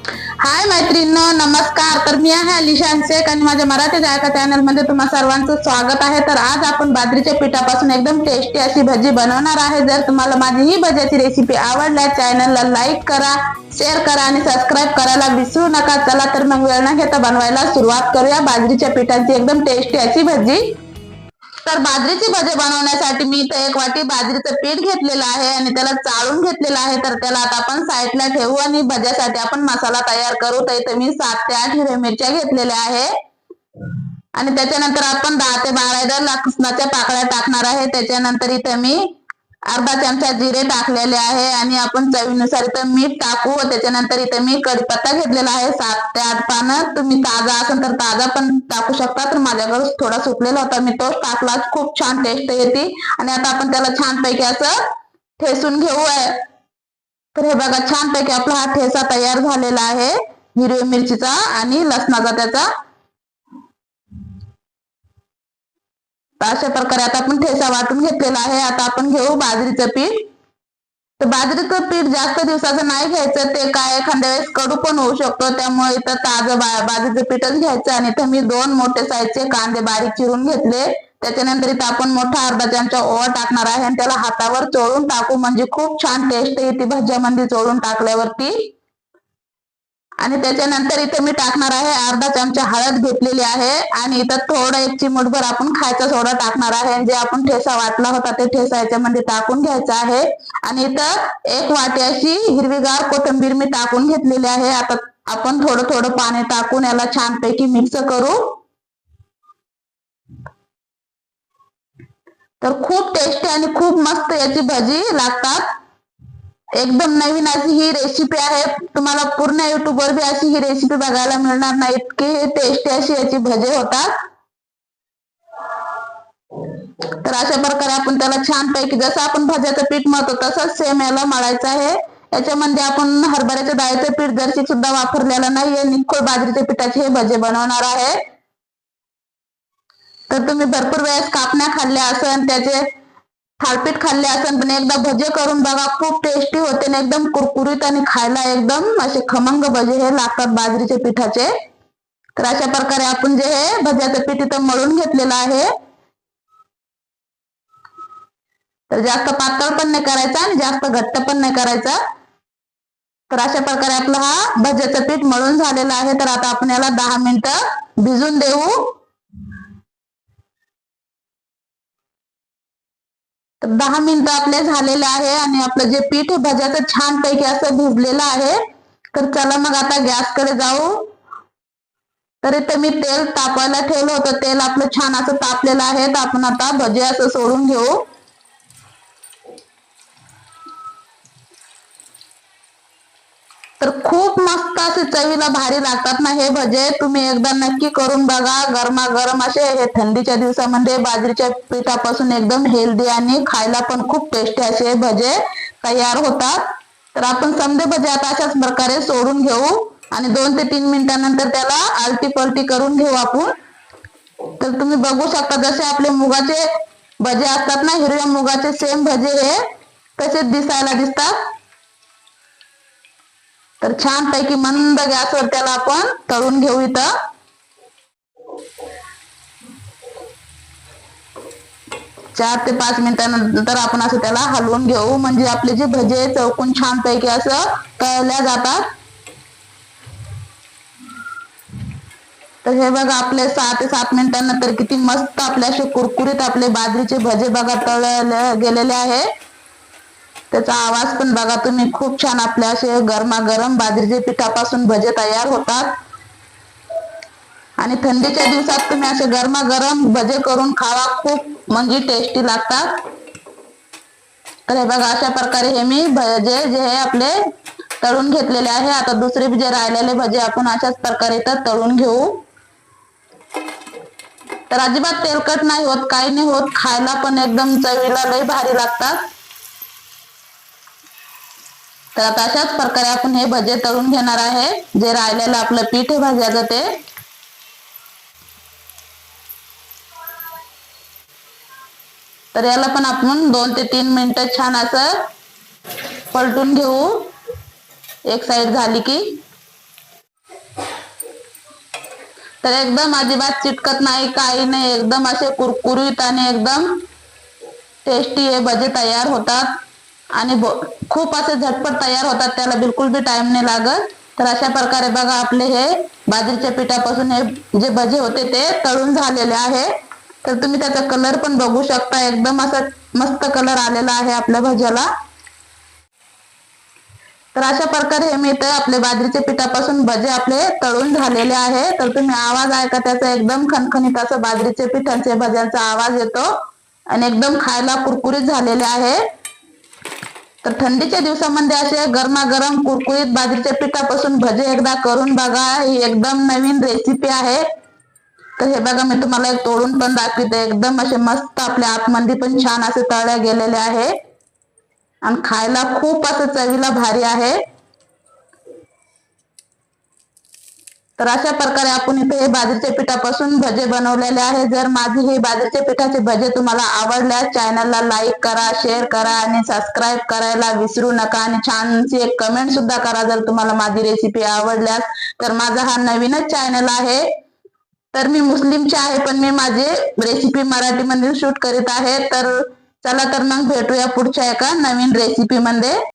हाय मैत्रिणींनो, नमस्कार. तर मी आहे अलिशान शेख आणि माझ्या मराठी जायका चॅनल मध्ये तुम्हा सर्वांचं स्वागत आहे. तर आज आपण बाजरीच्या पिठापासून एकदम टेस्टी अशी भजी बनवणार आहे. जर तुम्हाला माझी ही भज्याची रेसिपी आवडल्यास चॅनलला लाईक करा, शेअर करा आणि सबस्क्राईब करायला विसरू नका. चला तर मग वेळ न घेता बनवायला सुरुवात करूया बाजरीच्या पिठाची एकदम टेस्टी अशी भजी. तर बाजरीची भजी बनवण्यासाठी मी इथे 1 वाटी बाजरीचं पीठ घेतलेलं आहे आणि त्याला चाळून घेतलेलं आहे. तर त्याला आता आपण साईडला ठेवू आणि भज्यासाठी आपण मसाला तयार करू. तर इथे मी 7 ते 8 हिरव्या मिरच्या घेतलेल्या आहे आणि त्याच्यानंतर आपण 10 ते 12 लसणाच्या पाकळ्या टाकणार आहे. त्याच्यानंतर इथे मी अर्धा चमचा जिरे टाकलेले आहे आणि आपण चवीनुसार इथं मीठ टाकू. त्याच्यानंतर इथे मी कढीपत्ता घेतलेला आहे 7 ते 8 पानं. तुम्ही ताजा असेल तर ताजा पण टाकू शकता. तर माझ्याकडे थोडा सुकलेला होता, मी तोच टाकला. खूप छान टेस्ट येते. आणि आता आपण त्याला छानपैकी असं ठेसून घेऊ. तर हे बघा, छानपैकी आपला हा ठेसा तयार झालेला आहे हिरवी मिरचीचा आणि लसणाचा त्याचा. अशा प्रकारे आता आपण ठेसा वाटून घेतलेला आहे. आता आपण घेऊ बाजरीचं पीठ. तर बाजरीचं पीठ जास्त दिवसाचं नाही घ्यायचं, ते काय एखाद्या वेळेस कडू पण होऊ शकतो. त्यामुळे इथं ताजं बाजरीचं पीठच घ्यायचं. आणि इथं मी 2 मोठे साईजचे कांदे बारीक चिरून घेतले. त्याच्यानंतर इथं आपण मोठा अर्धा चमचा ओवा टाकणार आहे आणि त्याला हातावर चोळून टाकू, म्हणजे खूप छान टेस्ट येते भज्यामध्ये चोळून टाकल्यावरती. आणि त्याच्यानंतर इथे मी टाकणार आहे अर्धा चमचा हळद घेतलेली आहे आणि इथं थोडं 1 चिमूटभर आपण खायचा सोडा टाकणार आहे. जे आपण ठेसा वाटला होता ते ठेसा याच्यामध्ये टाकून घ्यायचा आहे. आणि इथं 1 वाटी अशी हिरवीगार कोथिंबीर मी टाकून घेतलेली आहे. आता आपण थोडं थोडं पाणी टाकून याला छानपैकी मिक्स करू. तर खूप टेस्टी आणि खूप मस्त याची भजी लागतात. एकदम नवीन अशी ही रेसिपी आहे. तुम्हाला पूर्ण युट्यूब वर भी अशी ही रेसिपी बघायला मिळणार नाही, इतकी टेस्टी अशी याची भजे होतात. तर अशा प्रकारे आपण त्याला छानपैकी जसं आपण भज्याचं पीठ मळतो तसंच सेम याला मळायचं आहे. याच्यामध्ये आपण हरभऱ्याच्या डाळीचं पीठ जर्सी सुद्धा वापरलेलं नाहीये, निकोळ बाजरीच्या पिठाचे हे भजे बनवणार आहे. तर तुम्ही भरपूर वेळेस कापण्या खाल्ल्या असन, त्याचे थालपीठ खाल्ले असेल, पण एकदा भजे करून बघा. खूप टेस्टी होते आणि एकदम कुरकुरीत आणि खायला एकदम असे खमंग भजे हे लागतात बाजरीच्या पिठाचे. तर अशा प्रकारे आपण जे हे भज्याचं पीठ इथं मळून घेतलेलं आहे. तर जास्त पातळ पण नाही करायचा आणि जास्त घट्ट पण नाही करायचा. तर अशा प्रकारे आपला हा भज्याचं पीठ मळून झालेलं आहे. तर आता आपण याला 10 मिनिटं भिजून देऊ. तर 10 मिनिटं आपले झालेले आहे आणि आपलं जे पीठ आहे भज्याचं छानपैकी असं भिजलेलं आहे. तर चला मग आता गॅसकडे जाऊ. तर इथे मी तेल तापायला ठेवलं होतं, तेल आपलं छान असं तापलेलं आहे. तर आपण आता भजे असं सोडून घेऊ. तर खूप मस्त असे चवीला भारी लागतात ना हे भजे. तुम्ही एकदा नक्की करून बघा. गरमागरम असे हे थंडीच्या दिवसामध्ये बाजरीच्या पिठापासून एकदम हेल्दी आणि खायला पण खूप टेस्टी असे भजे तयार होतात. तर आपण समदे भजे आता अशाच प्रकारे सोडून घेऊ आणि 2 ते 3 मिनिटांनंतर त्याला आलटी पलटी करून घेऊ आपण. तर तुम्ही बघू शकता जसे आपले मुगाचे भजे असतात ना, हिरव्या मुगाचे सेम भजे हे तसेच दिसायला दिसतात. तर छानपैकी मंद गॅसवर त्याला आपण तळून घेऊ. इथं 4 ते 5 मिनिटांनंतर आपण असं त्याला हलवून घेऊ, म्हणजे आपले जे भजे चौकून छानपैकी असं तळल्या जातात. तर हे बघा, आपले 6 ते 7 मिनिटांनंतर किती मस्त आपले असे कुरकुरीत आपले बाजरीचे भजे बघा तळले गेलेले आहे. त्याचा आवाज पण बघा तुम्ही. खूप छान आपले असे गरमागरम बाजरीच्या पिठापासून भजे तयार होतात. आणि थंडीच्या दिवसात तुम्ही असे गरमागरम भजे करून खावा, खूप म्हणजे टेस्टी लागतात. तर हे बघा, अशा प्रकारे हे मी भजे जे हे आपले तळून घेतलेले आहे. आता दुसरे जे राहिलेले भजे आपण अशाच प्रकारे तर तळून घेऊ. तर अजिबात तेलकट नाही होत, काही नाही होत, खायला पण एकदम चवीला लई भारी लागतात. तर आता अशाच प्रकारे आपण हे भजे तळून घेणार आहे. जे राहिलेलं आपलं पीठ आहे भज्याचं ते. तर याला पण आपण 2 ते 3 मिनिटं छान असं पलटून घेऊ. एक साईड झाली की तर एकदम अजिबात चिटकत नाही, काही नाही, एकदम असे कुरकुरीत आणि एकदम टेस्टी हे भजे तयार होतात आणि खूप असे झटपट तयार होतात, त्याला बिलकुल बी टाइम नाही लागत. तर अशा प्रकारे बघा आपले हे बाजरीच्या पिठापासून हे जे भजे होते ते तळून झालेले आहे. तर तुम्ही त्याचा कलर पण बघू शकता, एकदम असा मस्त कलर आलेला आहे आपल्या भज्याला. तर अशा प्रकारे हे मी इथे आपले बाजरीच्या पिठापासून भजे आपले तळून झालेले आहे. तर तुम्ही आवाज ऐका त्याचा, एकदम खणखणीत असं बाजरीच्या पिठाच्या भज्यांचा आवाज येतो आणि एकदम खायला कुरकुरीत झालेले आहे. तर थंडीच्या दिवसामध्ये असे गरमागरम कुरकुरीत बाजरीच्या पिठापासून भजे एकदा करून बघा, ही एकदम नवीन रेसिपी आहे. तर हे बघा मी तुम्हाला एक तोडून पण दाखवते, एकदम असे मस्त आपल्या आतमध्ये पण छान असे तळले गेलेले आहे आणि खायला खूप असं चवीला भारी आहे. तर अशा प्रकारे आपण इथे हे बाजरीच्या पिठापासून भजे बनवलेले आहे. जर माझी हे बाजरीच्या पिठाचे भजे तुम्हाला आवडल्यास चॅनलला लाईक करा, शेअर करा आणि सबस्क्राईब करायला विसरू नका आणि छानशी एक कमेंट सुद्धा करा जर तुम्हाला माझी रेसिपी आवडल्यास. तर माझा हा नवीनच चॅनल आहे, तर मी मुस्लिमची आहे, पण मी माझी रेसिपी मराठीमध्ये शूट करीत आहे. तर चला तर मग भेटूया पुढच्या एका नवीन रेसिपी मध्ये.